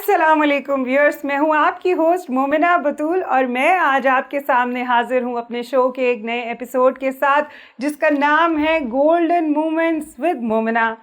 अस्सलाम वालेकुम व्यूअर्स, मैं हूं आपकी होस्ट मोमिना बतूल और मैं आज आपके सामने हाजिर हूं अपने शो के एक नए एपिसोड के साथ जिसका नाम है गोल्डन मोमेंट्स विद मोमिना।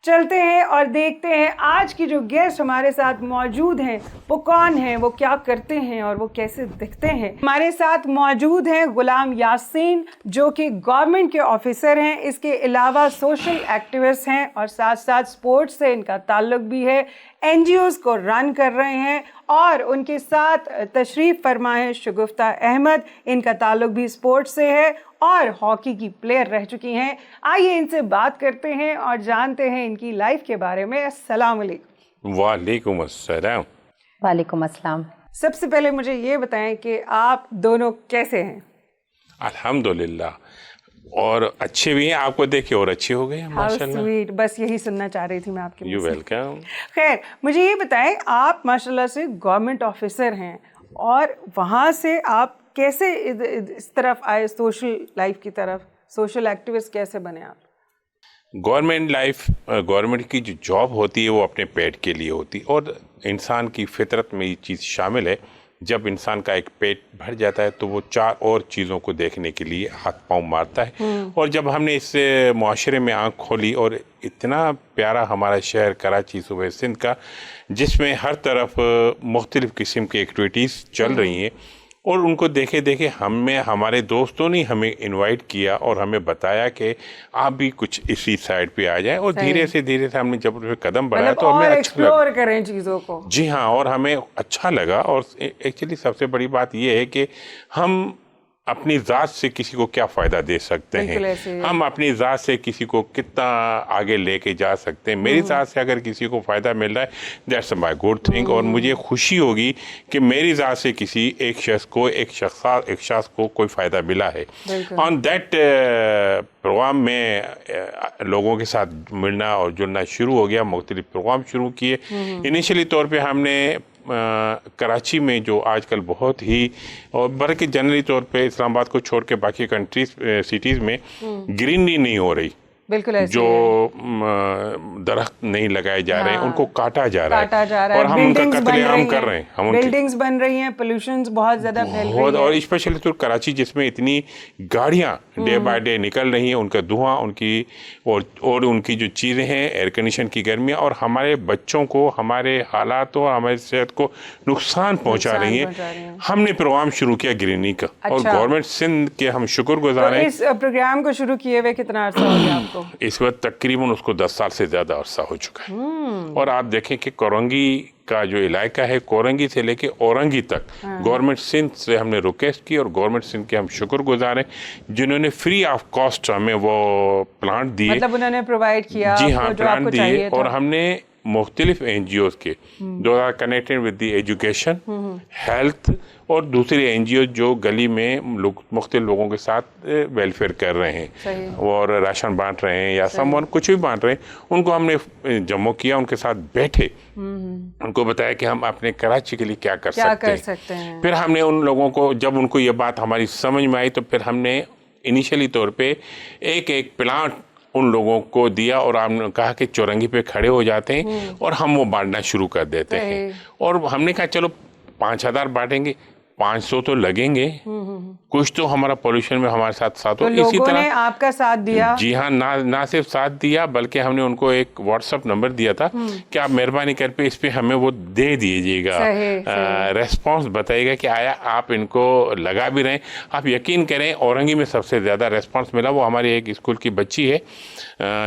चलते हैं और देखते हैं आज की जो गेस्ट हमारे साथ मौजूद हैं वो कौन हैं, वो क्या करते हैं और वो कैसे दिखते हैं। हमारे साथ मौजूद हैं गुलाम यासीन जो कि गवर्नमेंट के ऑफिसर हैं, इसके अलावा सोशल एक्टिविस्ट हैं और साथ साथ स्पोर्ट्स से इनका ताल्लुक भी है, एनजीओज़ को रन कर रहे हैं। और उनके साथ तशरीफ़ फरमा है शगुफ्ता अहमद, इनका ताल्लुक भी स्पोर्ट्स से है और हॉकी की प्लेयर रह चुकी हैं। आइए इनसे बात करते हैं और जानते हैं इनकी लाइफ के बारे में। अस्सलाम वालेकुम। वालेकुम अस्सलाम। वालेकुम अस्सलाम। सबसे पहले मुझे ये बताएं कि आप दोनों कैसे हैं? अल्हम्दुलिल्लाह, और अच्छे भी हैं, आपको देखे और अच्छे हो गए हैं माशाल्लाह। स्वीट, बस यही सुनना चाह रही थी मैं आपके यू मुंह से। वेलकम। खैर, मुझे ये बताएं, आप माशाल्लाह से गवर्नमेंट ऑफिसर हैं और वहाँ से आप कैसे इस तरफ आए, सोशल लाइफ की तरफ, सोशल एक्टिविस्ट कैसे बने आप? गवर्नमेंट की जो जॉब होती है वो अपने पेट के लिए होती है और इंसान की फितरत में ये चीज़ शामिल है। जब इंसान का एक पेट भर जाता है तो वो चार और चीज़ों को देखने के लिए हाथ पांव मारता है। और जब हमने इस मुआशरे में आंख खोली और इतना प्यारा हमारा शहर कराची सूबे सिंध का, जिसमें हर तरफ मुख्तलिफ़ किस्म की एक्टिविटीज़ चल रही हैं, और उनको देखे देखे हमारे दोस्तों ने हमें इनवाइट किया और हमें बताया कि आप भी कुछ इसी साइड पे आ जाएं। और धीरे से हमने जब उस पे कदम बढ़ाया तो हमें अच्छा लगा। करें चीज़ों को। जी हाँ, और हमें अच्छा लगा। और एक्चुअली सबसे बड़ी बात ये है कि हम अपनी ज़ात से किसी को क्या फ़ायदा दे सकते हैं, हम अपनी ज़ात से किसी को कितना आगे लेके जा सकते हैं। मेरी ज़ात से अगर किसी को फ़ायदा मिल रहा है, दैट्स माय गुड थिंग। और मुझे खुशी होगी कि मेरी ज़ात से किसी एक शख्स को कोई फ़ायदा मिला है। ऑन दैट प्रोग्राम में लोगों के साथ मिलना और जुड़ना शुरू हो गया, मुख्तलिफ प्रोग्राम शुरू किए। इनिशियली तौर पे हमने कराची में जो आजकल बहुत ही, और बल्कि जनरली तौर पे इस्लामाबाद को छोड़ के बाकी कंट्रीज सिटीज़ में ग्रीनरी नहीं हो रही, बिल्कुल ऐसे जो दरख्त नहीं लगाए जा रहे हैं, उनको काटा जा रहा है, और हम उनका कत्लेआम कर रहे हैं। हम बिल्डिंग्स बन रही हैं, पोल्यूशन बहुत ज़्यादा फैल रही है। और स्पेशली तो कराची जिसमें इतनी गाड़ियां डे बाय डे निकल रही हैं, उनका धुआं, उनकी और उनकी जो चीज़ें हैं, एयर कंडीशन की गर्मियाँ, और हमारे बच्चों को, हमारे हालात और हमारी सेहत को नुकसान पहुँचा रही हैं। हमने प्रोग्राम शुरू किया ग्रीनरी का। और गवर्नमेंट सिंध के हम शुक्रगुजार हैं। इस प्रोग्राम को शुरू किए हुए कितना अर्सा हो गया आपको? इस वक्त तकरीबन उसको 10 साल से ज़्यादा अरसा हो चुका है। और आप देखें कि कोरंगी का जो इलाका है, कोरंगी से लेके औरंगी तक, गवर्नमेंट सिंध से हमने रिक्वेस्ट की और गवर्नमेंट सिंध के हम शुक्रगुजार हैं जिन्होंने फ्री ऑफ कॉस्ट हमें वो प्लांट दिए। मतलब उन्होंने प्रोवाइड किया? जी हाँ, प्लांट दिए। और हमने मुख्तलिफ NGOs के जो are connected with the education, health, और दूसरे NGO जो गली में मुख्तलिफ लोगों के साथ वेलफेयर कर रहे हैं और राशन बांट रहे हैं या सामान कुछ भी बांट रहे हैं, उनको हमने जमा किया, उनके साथ बैठे, उनको बताया कि हम अपने कराची के लिए क्या कर सकते हैं। फिर हमने उन लोगों को, जब उनको ये बात हमारी समझ में आई, तो फिर हमने इनिशियली तौर पे एक प्लांट उन लोगों को दिया और हमने कहा कि चौरंगी पे खड़े हो जाते हैं और हम वो बांटना शुरू कर देते हैं। और हमने कहा चलो 5000 बांटेंगे, 500 तो लगेंगे, कुछ तो हमारा पॉल्यूशन में हमारे साथ हो। तो इसी तरह ने आपका साथ दिया? जी हाँ, ना सिर्फ साथ दिया बल्कि हमने उनको एक व्हाट्सएप नंबर दिया था कि आप मेहरबानी करके इस पे हमें वो दे दीजिएगा, रेस्पॉन्स बताइएगा कि आया आप इनको लगा भी रहे हैं। आप यकीन करें, औरंगी में सबसे ज़्यादा रेस्पॉन्स मिला वो हमारी एक स्कूल की बच्ची है,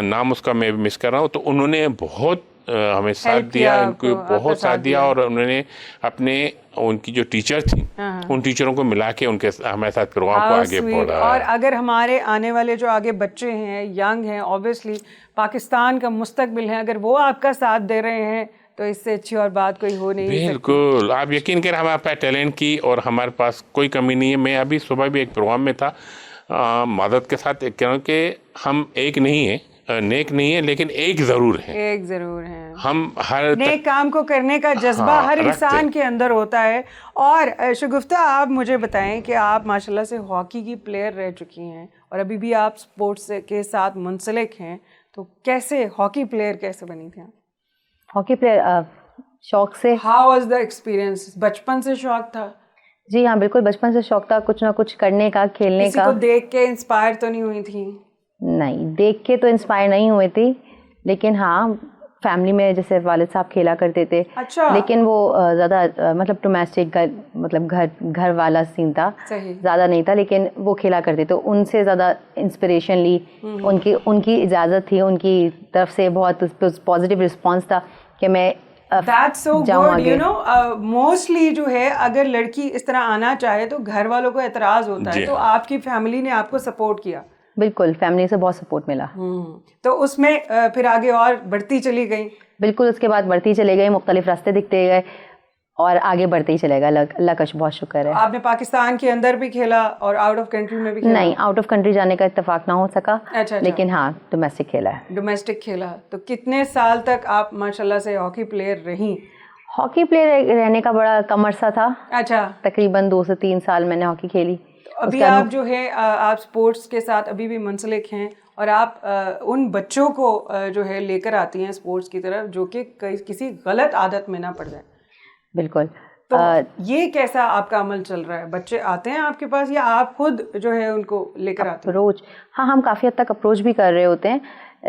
नाम उसका मैं मिस कर रहा हूँ, तो उन्होंने बहुत हमें साथ दिया, उनको बहुत साथ दिया। और उन्होंने उनकी जो टीचर थी, उन टीचरों को मिला के उनके हमारे साथ प्रोग्राम को आगे बढ़ा। और अगर हमारे आने वाले जो आगे बच्चे हैं, यंग हैं, ऑब्वियसली पाकिस्तान का मुस्तकबिल है, अगर वो आपका साथ दे रहे हैं तो इससे अच्छी और बात कोई हो नहीं सकती। बिल्कुल, आप यकीन करें, हमारे पास टैलेंट की और हमारे पास कोई कमी नहीं है। मैं अभी सुबह भी एक प्रोग्राम में था मदद के साथ, क्योंकि हम एक नहीं है, नेक नहीं है, लेकिन एक जरूर है। हम हर नेक काम को करने का जज्बा हर इंसान के अंदर होता है। और शगुफ्ता, आप मुझे बताएं कि आप माशाल्लाह से हॉकी की प्लेयर रह चुकी हैं और अभी भी आप स्पोर्ट्स के साथ मुंसलिक हैं, तो कैसे हॉकी प्लेयर कैसे बनी थी आप? हॉकी प्लेयर शौक से। How was the experience? बचपन से शौक था? जी हाँ, बिल्कुल बचपन से शौक था कुछ ना कुछ करने का, खेलने किसी का। को देख के इंस्पायर तो नहीं हुई थी? नहीं, देख के तो इंस्पायर नहीं हुई थी, लेकिन हाँ फैमिली में जैसे वालिद साहब खेला करते थे। अच्छा। लेकिन वो ज़्यादा मतलब डोमेस्टिक मतलब घर वाला सीन था, ज़्यादा नहीं था, लेकिन वो खेला करते तो उनसे ज़्यादा इंस्पिरेशन ली। उनकी इजाज़त थी, उनकी तरफ से बहुत पॉजिटिव रिस्पॉन्स था कि मैं That's so good, you know, mostly जो है अगर लड़की इस तरह आना चाहे तो घर वालों को एतराज होता है, तो आपकी फैमिली ने आपको सपोर्ट किया? बिल्कुल, फैमिली से बहुत सपोर्ट मिला। तो उसमें फिर आगे और बढ़ती चली गई? बिल्कुल, उसके बाद बढ़ती चले गई, मुख्तलिफ रास्ते दिखते गए और आगे बढ़ते ही चलेगा। अल्लाह का बहुत शुक्र है। आपने पाकिस्तान के अंदर भी खेला और आउट ऑफ कंट्री में भी खेला? नहीं, आउट ऑफ कंट्री जाने का इत्तेफाक ना हो सका। अच्छा। लेकिन हाँ डोमेस्टिक खेला है। डोमेस्टिक खेला। तो कितने साल तक आप माशाल्लाह से हॉकी प्लेयर रही? हॉकी प्लेयर रहने का बड़ा कम अरसा था। अच्छा। तकरीबन 2 से 3 साल मैंने हॉकी खेली। अभी आप जो है आप स्पोर्ट्स के साथ अभी भी मुंसलिक हैं और आप उन बच्चों को जो है लेकर आती हैं स्पोर्ट्स की तरफ जो कि किसी गलत आदत में ना पड़ जाए। बिल्कुल। तो ये कैसा आपका अमल चल रहा है? बच्चे आते हैं आपके पास या आप खुद जो है उनको लेकर आते हैं? अप्रोच, हाँ हम काफ़ी हद तक अप्रोच भी कर रहे होते हैं,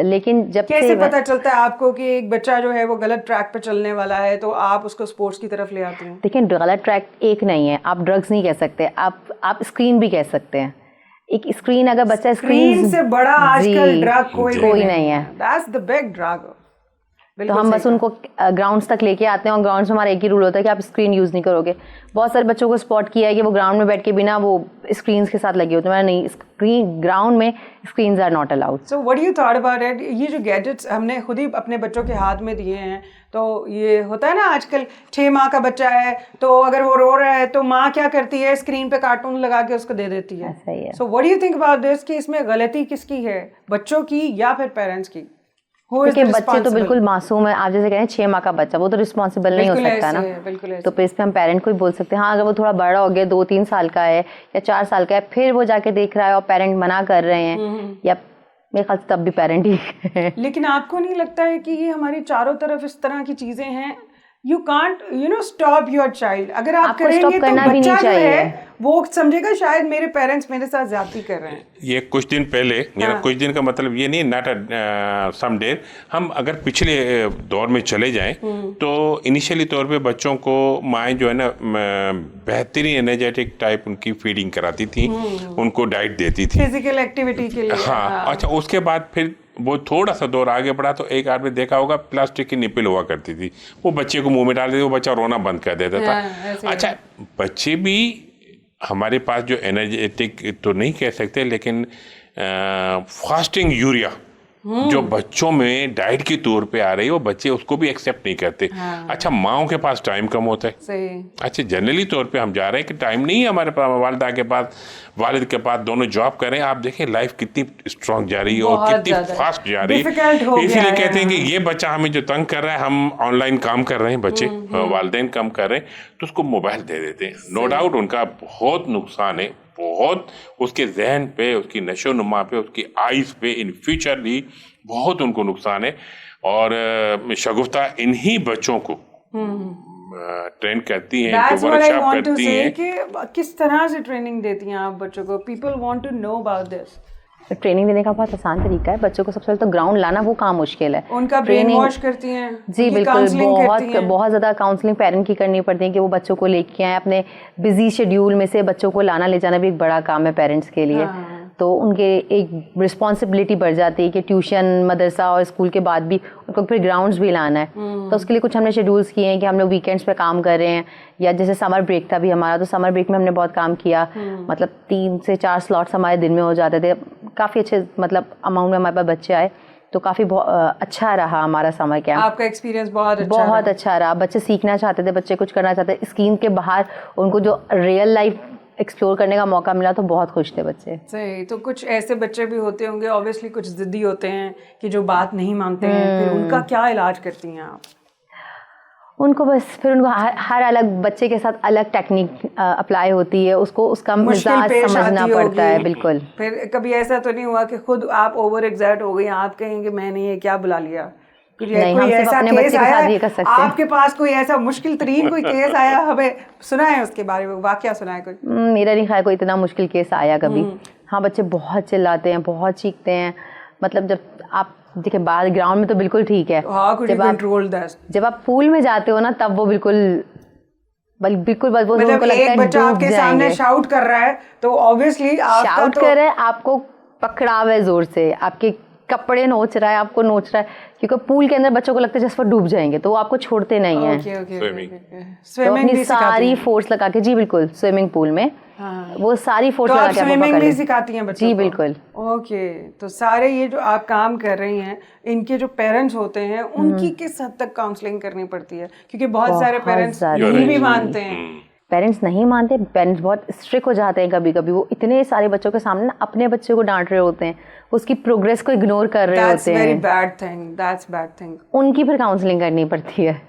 लेकिन जब कैसे पता चलता है आपको कि एक बच्चा जो है वो गलत ट्रैक पे चलने वाला है तो आप उसको स्पोर्ट्स की तरफ ले आते हैं? देखिए गलत ट्रैक एक नहीं है, आप ड्रग्स नहीं कह सकते, आप स्क्रीन भी कह सकते हैं। एक स्क्रीन, अगर बच्चा स्क्रीन से बड़ा आजकल ड्रग कोई नहीं है। That's the big drug. तो हम बस उनको ग्राउंड्स तक लेके आते हैं और ग्राउंड्स में हमारा एक ही रूल होता है कि आप स्क्रीन यूज़ नहीं करोगे। बहुत सारे बच्चों को स्पॉट किया है कि वो ग्राउंड में बैठ के बिना वो स्क्रीन्स के साथ लगे होते हैं। नहीं, स्क्रीन ग्राउंड में screens are not allowed. So what do you thought about it? ये जो गैजेट्स हमने खुद ही अपने बच्चों के हाथ में दिए हैं, तो ये होता है ना आजकल 6 माह का बच्चा है तो अगर वो रो रहा है तो माँ क्या करती है, स्क्रीन पे कार्टून लगा के उसको दे देती है। सो what do you think about this कि इसमें गलती किसकी है, बच्चों की या फिर पेरेंट्स की? देखिए बच्चे तो बिल्कुल मासूम है, आप जैसे कह रहे हैं 6 माह का बच्चा, वो तो रिस्पॉन्सिबल नहीं हो सकता ना। तो फिर इस पे हम पेरेंट को ही बोल सकते हैं। हाँ, अगर वो थोड़ा बड़ा हो गया, 2-3 साल का है या 4 साल का है, फिर वो जाके देख रहा है और पेरेंट मना कर रहे हैं, या मेरे ख्याल से तब भी पेरेंट ही है। लेकिन आपको नहीं लगता है कि ये हमारी चारों तरफ इस तरह की चीजें हैं? You can't, you know, stop your child. अगर आप करेंगे तो बच्चा जो है वो समझेगा शायद मेरे पेरेंट्स मेरे साथ ज्यादती कर रहे हैं। ये कुछ दिन पहले, कुछ दिन का मतलब ये नहीं, नॉट सम डे, हम अगर पिछले दौर में चले जाएं तो इनिशियली तौर पे बच्चों को माएँ जो है ना बेहतरीन एनर्जेटिक टाइप उनकी फीडिंग कराती थी, उनको डाइट देती थी फिजिकल एक्टिविटी के लिए। हाँ। अच्छा, उसके बाद फिर वो थोड़ा सा दौर आगे बढ़ा तो एक आदमी देखा होगा प्लास्टिक की निप्पल हुआ करती थी, वो बच्चे को मुंह में डाल देती, वो बच्चा रोना बंद कर देता था। अच्छा, बच्चे भी हमारे पास जो एनर्जेटिक तो नहीं कह सकते, लेकिन फास्टिंग यूरिया जो बच्चों में डाइट के तौर पे आ रही है, वो बच्चे उसको भी एक्सेप्ट नहीं करते। अच्छा, माओं के पास टाइम कम होता है। सही। अच्छा, जनरली तौर पे हम जा रहे हैं कि टाइम नहीं है हमारे पास, वालिदा के पास, वालिद के पास, दोनों जॉब कर रहे हैं। आप देखें लाइफ कितनी स्ट्रांग जा रही है और कितनी फास्ट जा रही है। इसीलिए कहते हैं कि ये बच्चा हमें जो तंग कर रहा है, हम ऑनलाइन काम कर रहे हैं, बच्चे वालिदैन काम कर रहे हैं, तो उसको मोबाइल दे देते हैं। नो डाउट उनका बहुत नुकसान है, बहुत उसके जहन पे, उसकी नशो नुमा पे, उसकी आइज़ पे, इन फ्यूचरली बहुत उनको नुकसान है। और शगुफ्ता इन्हीं बच्चों को ट्रेन करती हैं, वर्कशॉप करती हैं। कि किस तरह से ट्रेनिंग देती हैं आप बच्चों को? People want to know about this. Training देने का बहुत आसान तरीका है। बच्चों को सबसे पहले तो ग्राउंड लाना वो काम मुश्किल है। उनका ब्रेन वॉश करती हैं? जी बिल्कुल, बहुत ज़्यादा काउंसलिंग पेरेंट की करनी पड़ती है कि वो बच्चों को लेके आए। अपने बिजी शेड्यूल में से बच्चों को लाना ले जाना भी एक बड़ा काम है पेरेंट्स के लिए। तो उनके एक रिस्पॉन्सिबिलिटी बढ़ जाती है कि ट्यूशन, मदरसा और स्कूल के बाद भी उनको फिर ग्राउंड्स भी लाना है। तो उसके लिए कुछ हमने शेड्यूल्स किए हैं कि हम लोग वीकेंड्स पे काम कर रहे हैं, या जैसे समर ब्रेक था भी हमारा, तो समर ब्रेक में हमने बहुत काम किया। मतलब 3 से 4 स्लॉट्स हमारे दिन में हो जाते थे। काफ़ी अच्छे मतलब अमाउंट में हमारे पास बच्चे आए, तो काफ़ी अच्छा रहा हमारा समर कैंप। आपका एक्सपीरियंस बहुत अच्छा रहा। बच्चे सीखना चाहते थे, बच्चे कुछ करना चाहते थे। स्क्रीन के बाहर उनको जो रियल लाइफ एक्सप्लोर करने का मौका मिला तो बहुत खुश थे बच्चे। सही। तो कुछ ऐसे बच्चे भी होते होंगे, ऑब्वियसली कुछ जिद्दी होते हैं कि जो बात नहीं मानते हैं, फिर उनका क्या इलाज करती हैं आप? उनको बस फिर उनको हर अलग बच्चे के साथ अलग टेक्निक अप्लाई होती है, उसको उसका मिजाज समझना पड़ता है। बिल्कुल। फिर कभी ऐसा तो नहीं हुआ कि खुद आप ओवर एग्जर्ट हो गई, आप कहेंगे मैंने ये क्या बुला लिया? नहीं, हम सिर्फ अपने बच्चे के साथ ये कर सकते हैं। आपके पास कोई ऐसा मुश्किल तरीन कोई केस आया, हमें सुनाए उसके बारे में, वाकया सुनाए कोई। मेरा नहीं ख्याल कोई इतना मुश्किल केस आया कभी। हाँ, बच्चे बहुत चिल्लाते हैं, बहुत चीखते हैं, मतलब जब आप देखिए बाहर ग्राउंड में तो बिल्कुल ठीक है, जब आप पूल में जाते हो ना तब वो बिल्कुल बस वो मतलब उनको लगता है बच्चा आपके सामने शाउट कर रहा है तो ऑब्वियसली शाउट कर रहा है, आपको पकड़ा हुआ है जोर से, आपके कपड़े नोच रहा है, आपको नोच रहा है, क्योंकि पूल के अंदर बच्चों को लगता है जैसे वो डूब जाएंगे तो वो आपको छोड़ते नहीं हैं। तो अपनी सारी फोर्स लगा के, जी बिल्कुल, स्विमिंग पूल में वो सारी फोर्स लगा के आपको स्विमिंग भी सिखाती हैं बच्चों जी को? बिल्कुल। ओके, तो सारे ये जो आप काम कर रही हैं, इनके जो पेरेंट्स होते हैं उनकी किस हद तक काउंसलिंग करनी पड़ती है? क्योंकि बहुत सारे पेरेंट्स नहीं भी मानते हैं। पेरेंट्स नहीं मानते, पेरेंट्स बहुत स्ट्रिक्ट हो जाते हैं कभी कभी, वो इतने सारे बच्चों के सामने ना अपने बच्चे को डांट रहे होते हैं, उसकी प्रोग्रेस को इग्नोर कर रहे होते हैं। That's bad thing. उनकी फिर काउंसलिंग करनी पड़ती है।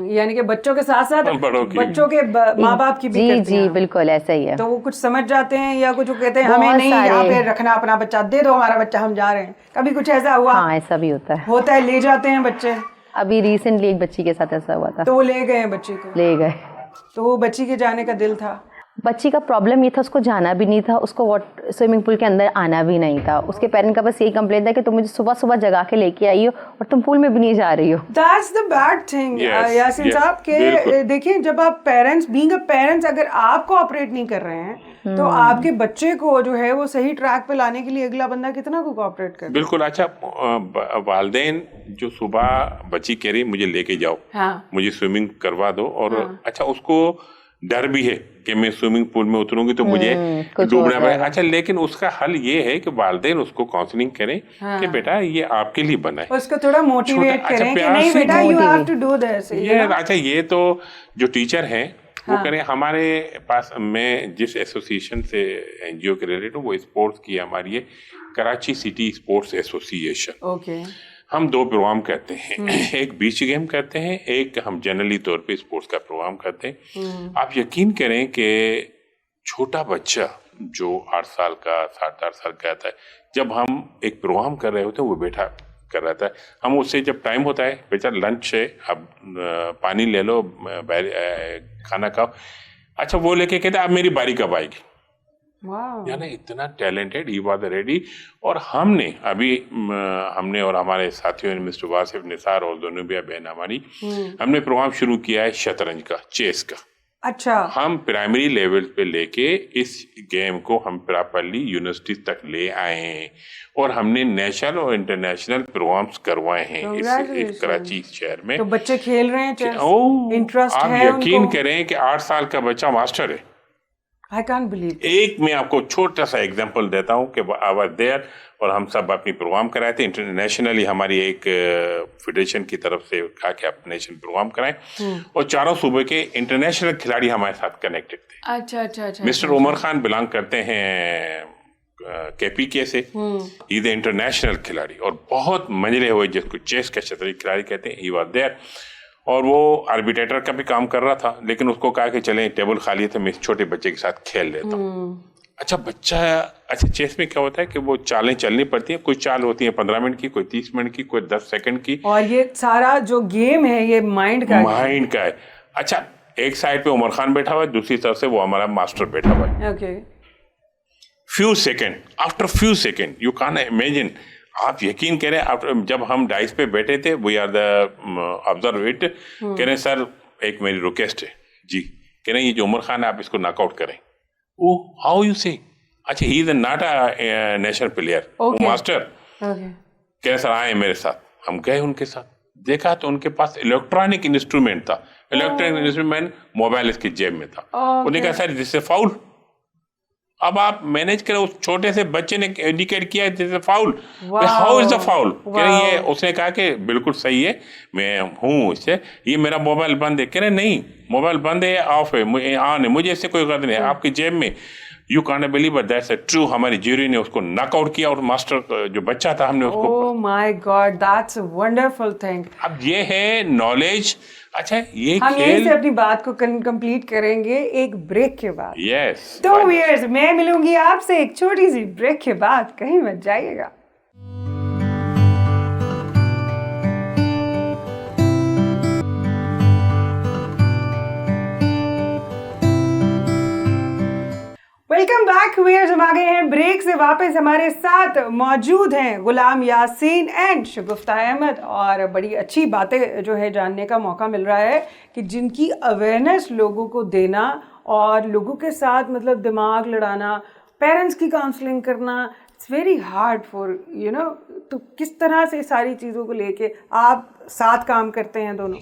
यानी कि बच्चों के साथ साथ बच्चों के माँ बाप की भी करती हैं। जी बिल्कुल ऐसा ही है। तो वो कुछ समझ जाते हैं या कुछ कहते हैं हमें नहीं यहाँ पे रखना अपना बच्चा, दे दो हमारा बच्चा, हम जा रहे हैं। कभी कुछ ऐसा हुआ? हाँ, ऐसा भी होता है, ले जाते हैं बच्चे। अभी रिसेंटली एक बच्ची के साथ ऐसा हुआ था। तो वो ले गए बच्ची को? ले गए। तो वो बच्ची के जाने का दिल था? बच्ची का प्रॉब्लम ये था, उसको जाना भी नहीं था, उसको स्विमिंग पूल के अंदर आना भी नहीं था। उसके पेरेंट का बस यही कंप्लेंट था कि तुम मुझे सुबह सुबह जगा के लेके आई हो और तुम पूल में भी नहीं जा रही हो। That's the bad thing, Yasin साहब के देखिए, जब आप पेरेंट्स, बीइंग अ पेरेंट्स, अगर आप कोऑपरेट नहीं कर रहे हैं तो आपके बच्चे को जो है वो सही ट्रैक पे लाने के लिए अगला बंदा कितना को कोऑपरेट करे? बिल्कुल। अच्छा, वालिदैन जो सुबह बच्ची कह रही मुझे लेके जाओ, मुझे स्विमिंग करवा दो, और अच्छा उसको डर भी है कि मैं स्विमिंग पूल में उतरूंगी तो मुझे डूबना पड़ेगा। अच्छा, लेकिन उसका हल ये है कि वालिदैन उसको काउंसलिंग करें कि बेटा ये आपके लिए बना है, उसको थोड़ा मोटिवेट करें कि नहीं बेटा you have to do this. अच्छा, ये तो जो टीचर हैं वो करें। हमारे पास, मैं जिस एसोसिएशन से एनजीओ के रिलेटेड हूँ वो स्पोर्ट्स की हमारी है, Karachi city sports association. Okay, हम 2 प्रोग्राम करते हैं, एक बीच गेम करते हैं, एक हम जनरली तौर पे स्पोर्ट्स का प्रोग्राम करते हैं। आप यकीन करें कि छोटा बच्चा जो 8 साल का 7-8 साल का आता है, जब हम एक प्रोग्राम कर रहे होते हैं वो बैठा कर रहा था, हम उससे जब टाइम होता है, बेटा लंच है, अब पानी ले लो, खाना खाओ, अच्छा वो लेके कहते अब मेरी बारी कब आएगी। यानी इतना टैलेंटेड, ही वाज रेडी। और हमने और हमारे साथियों ने, मिस्टर वासिफ निसार और ज़ुनूबिया बहन हमारी, हमने प्रोग्राम शुरू किया है शतरंज का, चेस का। अच्छा, हम प्राइमरी लेवल पे लेके इस गेम को हम प्रॉपर्ली यूनिवर्सिटी तक ले आए हैं और हमने नेशनल और इंटरनेशनल प्रोग्राम्स करवाए हैं इस कराची शहर में। तो बच्चे खेल रहे हैं, इंटरेस्ट है, आप यकीन करें कि 8 साल का बच्चा मास्टर है। I can't believe it. एक मैं आपको छोटा सा एग्जांपल देता हूँ कि I was there और हम सब अपनी प्रोग्राम कराए थे इंटरनेशनली, हमारी एक फेडरेशन की तरफ से कहा कि आप नेशनल प्रोग्राम कराएं, और 4 सूबे के इंटरनेशनल खिलाड़ी हमारे साथ कनेक्टेड थे। अच्छा। मिस्टर उमर खान बिलोंग करते हैं KPK से, ही द इंटरनेशनल खिलाड़ी और बहुत मंजले हुए, जिसको चेस का शतरंज खिलाड़ी कहते हैं, ही वाज देयर। और वो आर्बिट्रेटर का भी काम कर रहा था, लेकिन उसको कहा कि चलें टेबल खाली थे, मैं इस छोटे बच्चे के साथ खेल लेता हूँ। अच्छा चेस में क्या होता है कि वो चालें चलनी पड़ती हैं, कोई चाल होती है 15 मिनट की, कोई 30 मिनट की, कोई 10 सेकंड की, और ये सारा जो गेम है ये माइंड का है। अच्छा, एक साइड पे उमर खान बैठा हुआ है, दूसरी तरफ से वो हमारा मास्टर बैठा हुआ है। After few second you can imagine, आप यकीन करें, जब हम डाइस पे बैठे थे, we are the observe it, कह रहे सर एक मेरी रिक्वेस्ट है जी, कह रहे ये जो उमर खान है आप इसको नॉकआउट करें। हाउ यू से? अच्छा, he is not a national player, master. कह रहे सर आए मेरे साथ, हम गए उनके साथ, देखा तो उनके पास इलेक्ट्रॉनिक इंस्ट्रूमेंट था, इलेक्ट्रॉनिक इंस्ट्रूमेंट मोबाइल इसके जेब में था। उन्होंने कहा सर दिस इज फाउल। अब आप मैनेज करें, उस छोटे से बच्चे ने इंडिकेट किया this is foul, how is the foul? कह रहे ये, उसने कहा कि बिल्कुल सही है, मैं हूँ इससे, ये मेरा मोबाइल बंद है। कह रहे नहीं, मोबाइल बंद है, ऑफ है, ऑन है, मुझे इससे कोई गलत नहीं है, आपकी जेब में। You can't believe that's true. हमारी ज्यूरी ने उसको नॉकआउट किया और मास्टर जो बच्चा था हमने उसको, ओह my God, that's a wonderful thing. अब ये है नॉलेज। अच्छा, ये हम यहीं से अपनी बात को कंप्लीट करेंगे एक ब्रेक के बाद। यस, तो व्यूअर्स, मैं मिलूंगी आपसे एक छोटी सी ब्रेक के बाद, कहीं मत जाइएगा। व्यूअर्स, हम आ गए हैं ब्रेक से वापस। हमारे साथ मौजूद हैं गुलाम यासीन एंड शगुफ्ता अहमद, और बड़ी अच्छी बातें जो है जानने का मौका मिल रहा है कि जिनकी अवेयरनेस लोगों को देना और लोगों के साथ मतलब दिमाग लड़ाना, पेरेंट्स की काउंसलिंग करना, it's very hard for you know. तो किस तरह से सारी चीज़ों को लेके आप साथ काम करते हैं? दोनों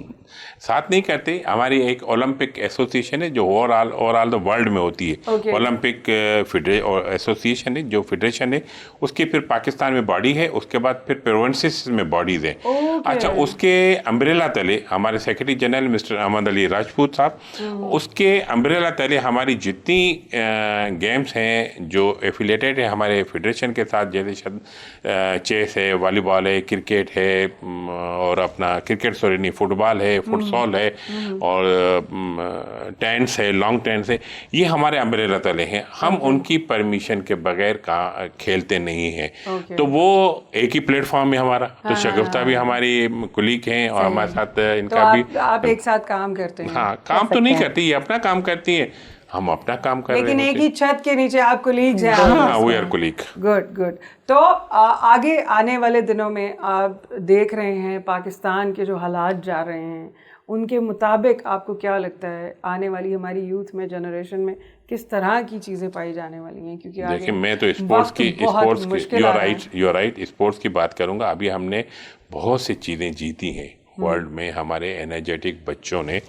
साथ नहीं करते। हमारी एक ओलंपिक एसोसिएशन है जो ओवरऑल द वर्ल्ड में होती है। ओलंपिक एसोसिएशन है जो फेडरेशन है, उसकी फिर पाकिस्तान में बॉडी है, उसके बाद फिर प्रोविंसेस में बॉडीज है। अच्छा, उसके अम्ब्रेला तले हमारे secretary general mister Ahmed Ali Rajput Sahab, उसके अम्ब्रेला तले हमारी जितनी गेम्स हैं जो एफिलेटेड है हमारे फेडरेशन के साथ, जैसे चेस है, वॉलीबॉल है, क्रिकेट है, और अपना क्रिकेट सॉरी नहीं फुटबॉल है, फुटसॉल है, और टेंस है, लॉन्ग टेंस है, ये हमारे अम्ब्रेला तले हैं। हम उनकी परमिशन के बगैर खेलते नहीं हैं। तो वो एक ही प्लेटफॉर्म है हमारा। तो शगुफ्ता भी हमारी कुलीग हैं और हमारे साथ इनका तो भी आप एक साथ काम करते हैं? हाँ, काम तो नहीं करती, ये अपना काम करती है, हम अपना काम कर रहे हैं। लेकिन एक ही छत के नीचे आप कुलीग्स हैं? हाँ, वी आर कुलीग। गुड। तो आगे आने वाले दिनों में आप देख रहे हैं पाकिस्तान के जो हालात जा रहे हैं, उनके मुताबिक आपको क्या लगता है आने वाली हमारी यूथ में, जनरेशन में किस तरह की चीज़ें पाई जाने वाली हैं? क्योंकि देखिए, मैं तो स्पोर्ट्स की यू आर राइट, स्पोर्ट्स की बात करूँगा। अभी हमने बहुत सी चीज़ें जीती हैं वर्ल्ड में। हमारे एनर्जेटिक बच्चों ने,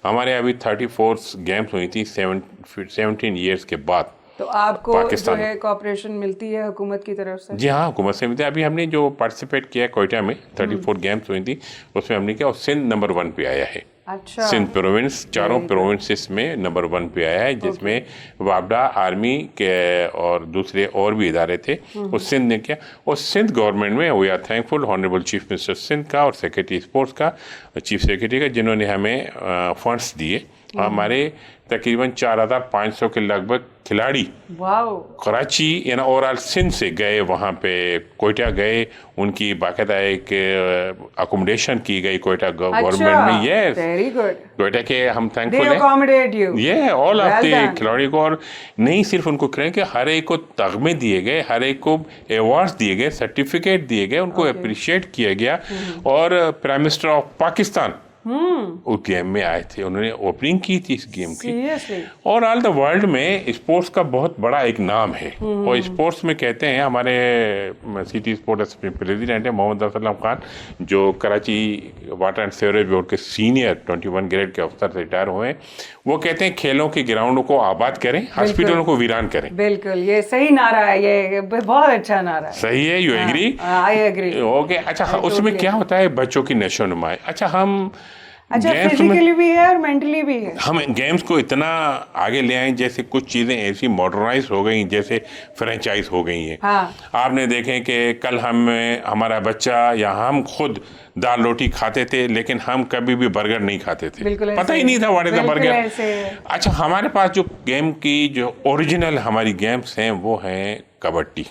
हमारे अभी 34 गेम्स हुई थी 17 ईयर्स के बाद। तो आपको जो है कोऑपरेशन मिलती है हुकूमत की तरफ से? जी हाँ, हुकूमत से मिलती है। अभी हमने जो पार्टिसिपेट किया क्वेटा में 34 गेम्स हुई थी, उसमें हमने किया और सिंध नंबर 1 पे आया है। अच्छा। सिंध प्रोविंस, चारों प्रोविंसेस में नंबर 1 पे आया है, जिसमें वापडा, आर्मी के और दूसरे और भी इदारे थे। और सिंध ने किया, और सिंध गवर्नमेंट में we are thankful honourable chief minister Sindh का और सेक्रेटरी स्पोर्ट्स का, चीफ सेक्रेटरी का, जिन्होंने हमें फंड्स दिए। हमारे तकरीबन 4500 के लगभग खिलाड़ी कराची यानी ओवरऑल सिंध से गए, वहाँ पे कोयटा गए, उनकी बाकायदा एक अकोमोडेशन की गई कोयटा गवर्नमेंट में। Yes, very good. कोयटा के हम थैंकफुल हैं। ये ऑल ऑफ द खिलाड़ी को, और नहीं सिर्फ उनको करें कि हर एक को तगमे दिए गए, हर एक को अवार्ड्स दिए गए, सर्टिफिकेट दिए गए, उनको अप्रिशिएट किया गया। और प्राइम मिनिस्टर ऑफ पाकिस्तान उस गेम में आए थे, उन्होंने ओपनिंग की थी इस गेम की। और ऑल द वर्ल्ड में स्पोर्ट्स का बहुत बड़ा एक नाम है। और स्पोर्ट्स में कहते हैं, हमारे सिटी स्पोर्ट्स प्रेसिडेंट है मोहम्मद असलम खान, जो Karachi water and sewerage board के सीनियर 21 ग्रेड के अफसर से रिटायर हुए हैं, वो कहते हैं खेलों के ग्राउंडों को आबाद करें, हॉस्पिटलों को वीरान करें। बिल्कुल, ये सही नारा है, ये बहुत अच्छा नारा है। सही है, you agree? I agree. Okay, अच्छा, उसमें क्या होता है, बच्चों की नशो नुमाई। अच्छा, फिजिकली भी है और मेंटली भी है। हम गेम्स को इतना आगे ले आए, जैसे कुछ चीज़ें ऐसी मॉडर्नाइज हो गई, जैसे फ्रेंचाइज हो गई हैं। हाँ। आपने देखें कि कल हमारा बच्चा या हम खुद दाल रोटी खाते थे, लेकिन हम कभी भी बर्गर नहीं खाते थे, पता ही नहीं था व्हाट इज द बर्गर। अच्छा, हमारे पास जो गेम की जो ओरिजिनल हमारी गेम्स हैं वो हैं कबड्डी,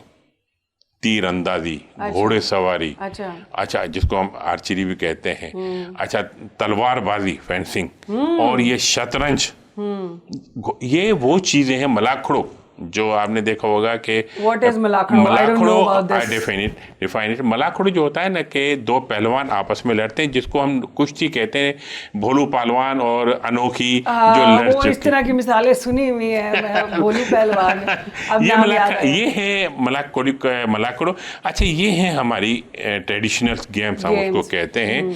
तीर अंदाजी, घोड़े सवारी, अच्छा जिसको हम आर्चरी भी कहते हैं, अच्छा तलवारबाजी, फेंसिंग, और ये शतरंज, ये वो चीजें हैं। मलाखड़ो, जो आपने देखा होगा कि व्हाट इज मलाखड़ो? I define it. मलाखड़ो जो होता है ना, कि दो पहलवान आपस में लड़ते हैं, जिसको हम कुश्ती कहते हैं, भोलू पहलवान और अनोखी जो लड़ चुके। इस तरह की मिसालें सुनी हुई है, भोलू पहलवान। ये है मलाखड़ो। अच्छा, ये है हमारी ट्रेडिशनल गेम्स, हम उसको कहते हैं।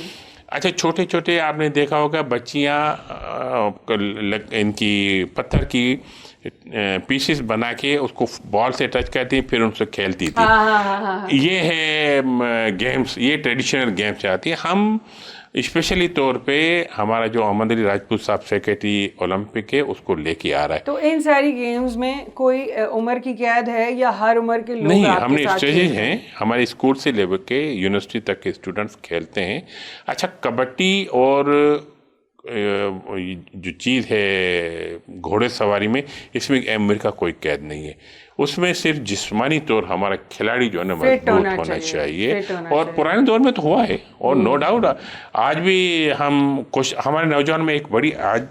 अच्छा, छोटे छोटे आपने देखा होगा बच्चियाँ इनकी पत्थर की पीसेस बना के उसको बॉल से टच करती, फिर उनसे खेलती थी। ये है गेम्स, ये ट्रेडिशनल गेम्स आती है। हम स्पेशली तौर पे हमारा जो अहमद अली राजपूत साहब सेक्रेटरी ओलंपिक है, उसको लेके आ रहा है। तो इन सारी गेम्स में कोई उम्र की कैद है या हर उम्र के लोग? नहीं, हमने स्टेजेस हैं, हमारे स्कूल से लेकर के यूनिवर्सिटी तक के स्टूडेंट्स खेलते हैं। अच्छा, कबड्डी और जो चीज़ है घोड़े सवारी में, इसमें उम्र का कोई कैद नहीं है। उसमें सिर्फ जिस्मानी तौर हमारा खिलाड़ी जो है ना मजबूत होना चाहिए और पुराने दौर में तो हुआ है और नो डाउट आज भी हम कुछ हमारे नौजवान में एक बड़ी आज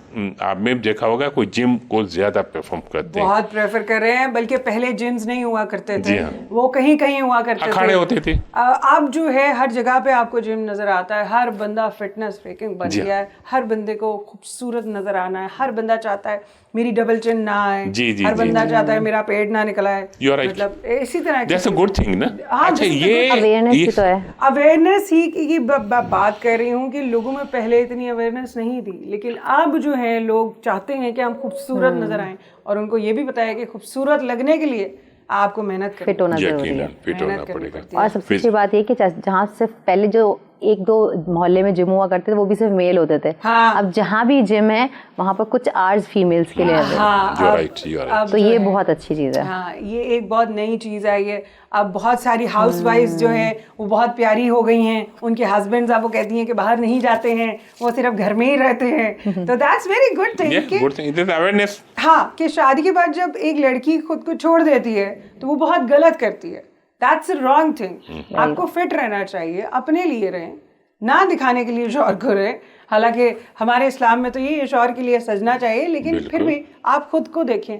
आपने देखा होगा कोई जिम को ज्यादा परफॉर्म करते हैं, बहुत प्रेफर कर रहे हैं, बल्कि पहले जिम्स नहीं हुआ करते थे, वो कहीं कहीं हुआ करते अखाड़े होते थे। अब जो है हर जगह पे आपको जिम नजर आता है, हर बंदा फिटनेस फ्रीकिंग बन गया है, हर बंदे को खूबसूरत नजर आना है, हर बंदा चाहता है मेरी डबल चिन ना आए, हर बंदा चाहता है मेरा पेट ना निकल आए, मतलब इसी तरह दैट्स अ गुड थिंग ना। अच्छा ये अवेयरनेस तो है, अवेयरनेस ही की बात कर रही हूँ कि लोगों में पहले इतनी अवेयरनेस नहीं थी, लेकिन अब जो है लोग चाहते हैं कि हम खूबसूरत नजर आएं और उनको ये भी पता है कि खूबसूरत लगने के लिए आपको मेहनत फिट होना जरूरी है, फिट होना पड़ेगा। और सबसे अच्छी बात ये कि जहाँ सिर्फ पहले जो एक दो मोहल्ले में जिम हुआ करते थे वो भी सिर्फ मेल होते थे, अब जहाँ भी जिम है वहाँ पर कुछ आवर्स फीमेल्स के लिए है, तो ये बहुत अच्छी चीज़ है। हाँ, ये एक बहुत नई चीज़ आई है। अब बहुत सारी हाउस वाइफ्स जो हैं वो बहुत प्यारी हो गई हैं, उनके हस्बैंड्स अब वो कहती हैं कि बाहर नहीं जाते हैं, वो सिर्फ घर में ही रहते हैं, तो that's very good thing awareness. हाँ, कि शादी के बाद जब एक लड़की खुद को छोड़ देती है तो वो बहुत गलत करती है, दैट्स अ रॉन्ग थिंग। आपको फिट रहना चाहिए, अपने लिए रहें, ना दिखाने के लिए शौहर को रहें। हालांकि हमारे इस्लाम में तो ये शौहर के लिए सजना चाहिए, लेकिन फिर भी आप खुद को देखें।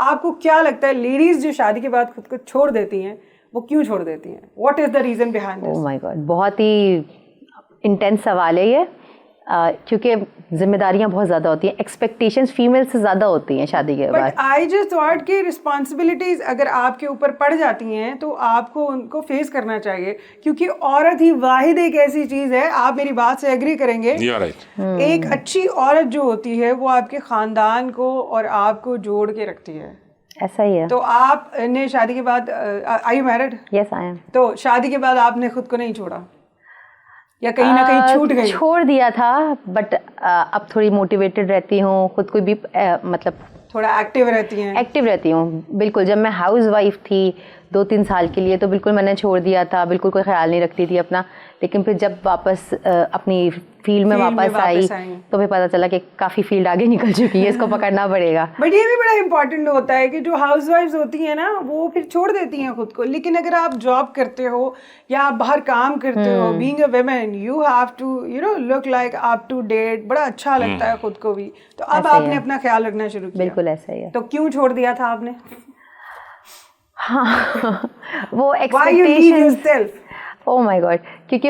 आपको क्या लगता है लेडीज जो शादी के बाद खुद को छोड़ देती हैं वो क्यों छोड़ देती हैं? What is the reason behind this? Oh my god, बहुत ही इंटेंस सवाल है ये, क्योंकि जिम्मेदारियां बहुत ज़्यादा होती हैं, एक्सपेक्टेशंस फीमेल से ज़्यादा होती हैं शादी के बाद। आई जस्ट थॉट कि रिस्पॉन्सिबिलिटीज अगर आपके ऊपर पड़ जाती हैं तो आपको उनको फेस करना चाहिए, क्योंकि औरत ही वाहिद एक ऐसी चीज़ है, आप मेरी बात से एग्री करेंगे, एक अच्छी औरत जो होती है वो आपके ख़ानदान को और आपको जोड़ के रखती है। ऐसा ही है। तो आपने शादी के बाद, are you married? Yes I am. तो शादी के बाद आपने खुद को नहीं छोड़ा या कहीं ना कहीं छूट गई? छोड़ दिया था, बट अब थोड़ी मोटिवेटेड रहती हूँ, खुद को भी मतलब थोड़ा एक्टिव रहती हैं। एक्टिव रहती हूँ बिल्कुल। जब मैं हाउस वाइफ थी 2-3 साल के लिए तो बिल्कुल मैंने छोड़ दिया था, बिल्कुल कोई ख्याल नहीं रखती थी अपना, लेकिन फिर जब वापस अपनी फील्ड में वापस आई तो फिर पता चला कि काफ़ी फील्ड आगे निकल चुकी है, इसको पकड़ना पड़ेगा। बट ये भी बड़ा इंपॉर्टेंट होता है कि जो हाउस वाइफ्स होती हैं ना वो फिर छोड़ देती हैं खुद को, लेकिन अगर आप जॉब करते हो या आप बाहर काम करते हो, being a women you have to look like up to date, बड़ा अच्छा लगता है खुद को भी। तो अब आपने अपना ख्याल रखना शुरू किया। बिल्कुल ऐसा ही है। तो क्यों छोड़ दिया था आपने? हाँ, वो एक्सपेक्टेशंस, ओह माय गॉड, क्योंकि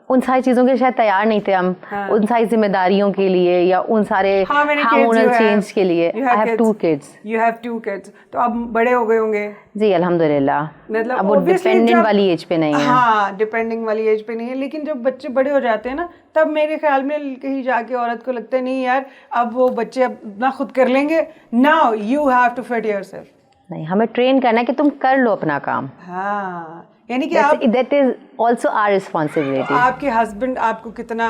उन सारी चीज़ों के शायद तैयार नहीं थे हम, उन सारी जिम्मेदारियों के लिए या उन सारे हार्मोनल चेंज के लिए। I have 2 kids. You have 2 kids, तो अब बड़े हो गए होंगे? जी अल्हम्दुलिल्लाह, मतलब अब वो डिपेंडेंट वाली एज पे नहीं है। हाँ, डिपेंडिंग वाली एज पे नहीं है, लेकिन जब बच्चे बड़े हो जाते हैं ना तब मेरे ख्याल में कहीं जाके औरत को लगता है नहीं यार अब वो बच्चे अपना खुद कर लेंगे, now you have to fit yourself. नहीं, हमें ट्रेन करना है कि तुम कर लो अपना काम। हाँ, यानी कि that is also our responsibility. आपके हस्बैंड आपको कितना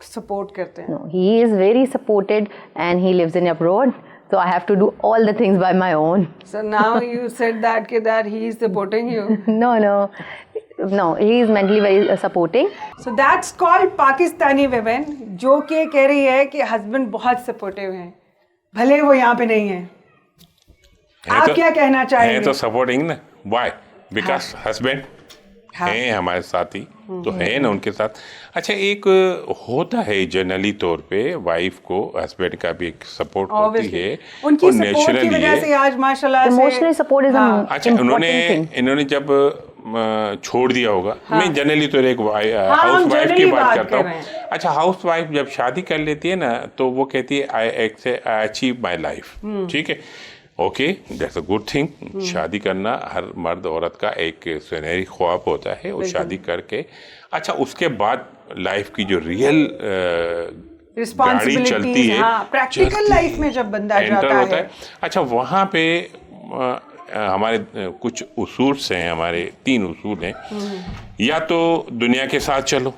सपोर्ट करते हैं? No, he is very supported and he lives in abroad, so I have to do all the things by my own. So now you said that he is supporting you. No, he is mentally very supporting. So that's called Pakistani women, जो कि कह रही है कि husband बहुत supportive हैं, भले वो यहाँ पे नहीं है। आप तो, क्या कहना चाहेंगे? है तो सपोर्टिंग ना, वाई? बिकॉज हस्बैंड हैं हमारे साथी, तो है ना उनके साथ। अच्छा, एक होता है जनरली तौर पे वाइफ को हस्बैंड का भी एक सपोर्ट होती है, उनकी सपोर्ट की वजह से आज माशाल्लाह इमोशनल सपोर्ट इज अच्छा, इन्होंने जब छोड़ दिया होगा, मैं जनरली तो एक हाउस वाइफ की बात करता हूँ। अच्छा, हाउस वाइफ जब शादी कर लेती है ना तो वो कहती है आई अचीव माई लाइफ, ठीक है, okay, that's a good thing. शादी करना हर मर्द औरत का एक सुनहरी ख्वाब होता है, वो शादी करके अच्छा उसके बाद लाइफ की जो रियल गाड़ी चलती है, प्रैक्टिकल लाइफ में जब बंदा जाता है, अच्छा वहाँ पे हमारे कुछ उसूल हैं, हमारे 3 उसूल हैं। या तो दुनिया के साथ चलो,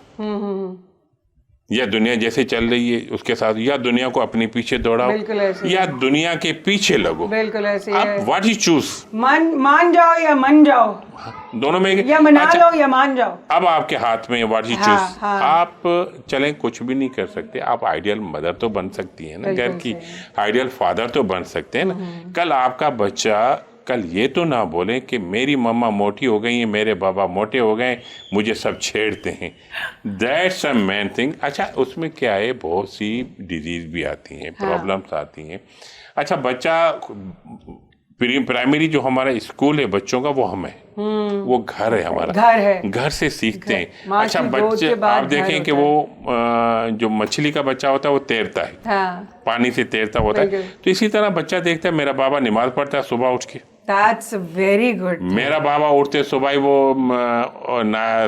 या दुनिया जैसे चल रही है उसके साथ, या दुनिया को अपने पीछे दौड़ाओ, या दुनिया के पीछे लगो। बिल्कुल ऐसे आप व्हाट यू चूज, मान जाओ या मन जाओ, दोनों में, या मना लो या मान जाओ। अब आपके हाथ में व्हाट यू चूज। आप चलें कुछ भी नहीं कर सकते, आप आइडियल मदर तो बन सकती है ना घर की, आइडियल फादर तो बन सकते हैं ना। कल आपका बच्चा कल ये तो ना बोले कि मेरी मम्मा मोटी हो गई है, मेरे बाबा मोटे हो गए, मुझे सब छेड़ते हैं। That's a main thing. अच्छा, उसमें क्या है, बहुत सी डिजीज भी आती हैं, प्रॉब्लम्स आती हैं। अच्छा, बच्चा प्राइमरी जो हमारा स्कूल है बच्चों का, वो हम है, वो घर है हमारा, घर है, घर से सीखते हैं। अच्छा, बच्चे आप देखें कि वो जो मछली का बच्चा होता है वो तैरता है, पानी से तैरता होता है, तो इसी तरह बच्चा देखता है मेरा बाबा नमाज पढ़ता है सुबह उठ के, That's very good. मेरा बाबा उठते सुबह ही वो